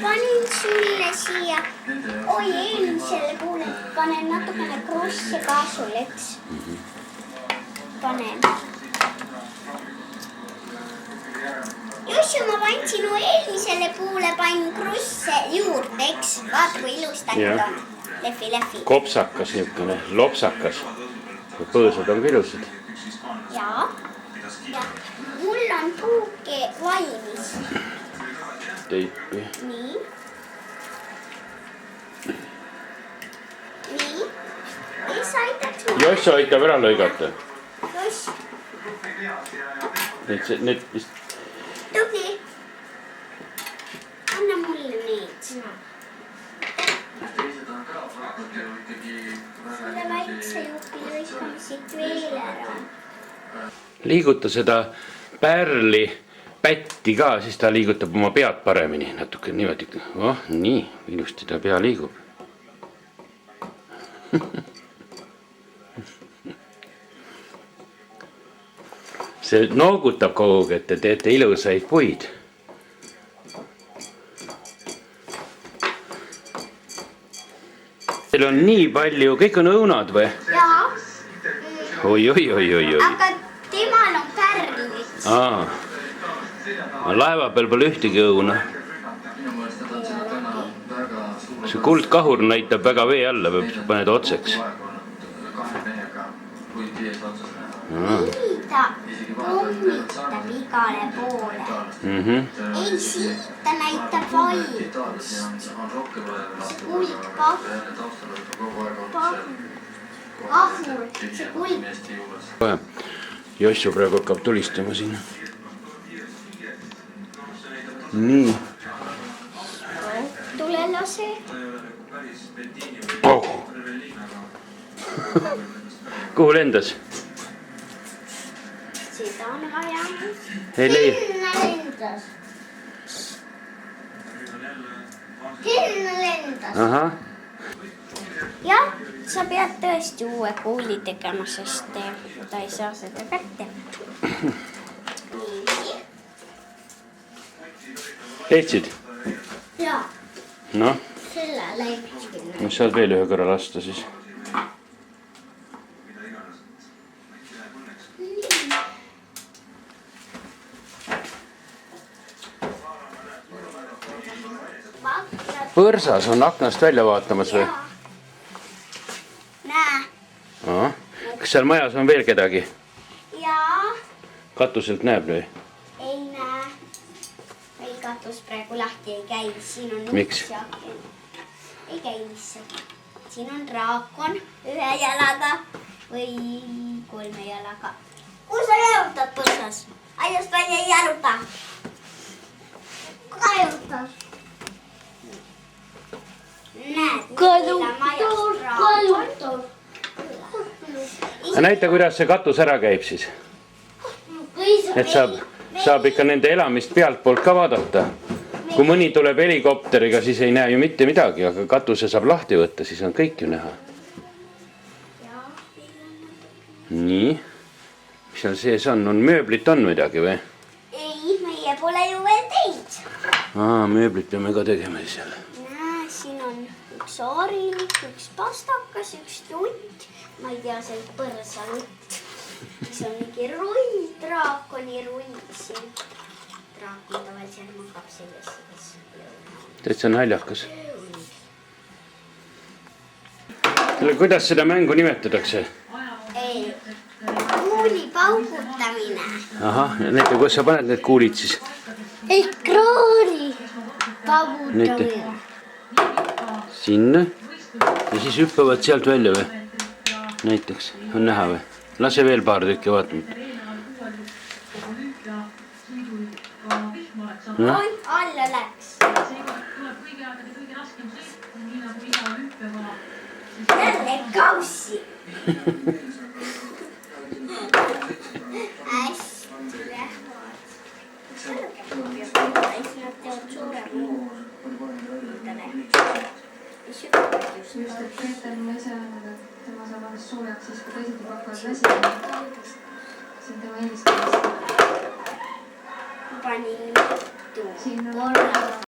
panin sulle siia. Oi, eelmiselle puhul panen natukene krusse ka sulleks. Panen. Jussi, ma panin sinu eelmisele puhule panin krusse juurde, eks? Vaata, kui ilustat on. Lehvi. Kopsakas niisugune, lopsakas. Põõsad on ilusad. Jaa. Mul on puuke valmis. Teipi. Nii. Mis aitaks mulle? Joss aitab ära lõigata. Joss. Need vist... Tubli. Anna mulle neid. Selle väikse jupi lõikame siit veel ära. Liiguta seda pärli pätti ka, siis ta liigutab oma pead paremini. Natuke niimoodi. Oh, nii, ilusti ta pea liigub. See noogutab kogu aeg, et te teete ilusaid puid. Teil on nii palju, kõik on õunad või? Jaa. Oi. Aga temal on pärlid. Laeva peal pole ühtegi õuna. See kuldkahur näitab väga vee alla, paned otseks. Nii ta pommitab igale poole. Ei, siit ta näitab valgust. See kuldkahur. See kuld. Jossu praegu hakkab tulistama sinna. Nii. Tule lase. Oh. Kuhu lendas? Seda on vaja. Sinna lendas. Ahah. Jah, sa pead tõesti uue kuuli tegema, sest ta ei saa seda kätte. Leidsid? Jaa. Noh, Selle leidsin. mis saad veel ühe korra lasta siis? Põrsas on aknast välja vaatamas või? Näe. Kas seal majas on veel kedagi? Jaa. Katuselt näeb või? Ei näe. Ei, katus praegu lahti ei käi. Siin on Miks? uks ja aken. Ei käi lihtsalt. Siin on draakon ühe jalaga või 3 jalaga. Kus sa jalutad põrsas? Aiast välja ei jaluta. Kajutas. Näed, meile majas draakon. Näita, kuidas see katus ära käib siis. Et saab ikka nende elamist pealtpoolt ka vaadata. Kui mõni tuleb helikopteriga, siis ei näe ju mitte midagi, aga katuse saab lahti võtta, siis on kõik ju näha. Nii. Mis seal sees on? On mööblit on midagi või? Ei, meie pole ju veel teid. Mööblit peame ka tegema siis jälle. Näe, siin on üks harilik, üks pastakas, üks tunt. Ma ei tea, see põrsalutt. See on mingi rull, draakoni rull siin. Draakon tavaliselt magab sellesse. Täitsa naljakas. Kuidas seda mängu nimetatakse? Ei, kuuli paugutamine. Ahah, näita, kus sa paned need kuulid siis? Ekraani paugutamine. Sinna. Ja siis hüppavad sealt välja või? Näiteks, on näha või? Lase veel paar tükki vaatama. Oi, alla läks. Jälle kaussi. Hästi lähevad. Siis nad teevad suurema uue. Just, et Peeter on ise öelnud, et tema saab ennast suureks siis, kui teised juba hakkavad väsima. See on tema eelistamist. Panin mitu korra.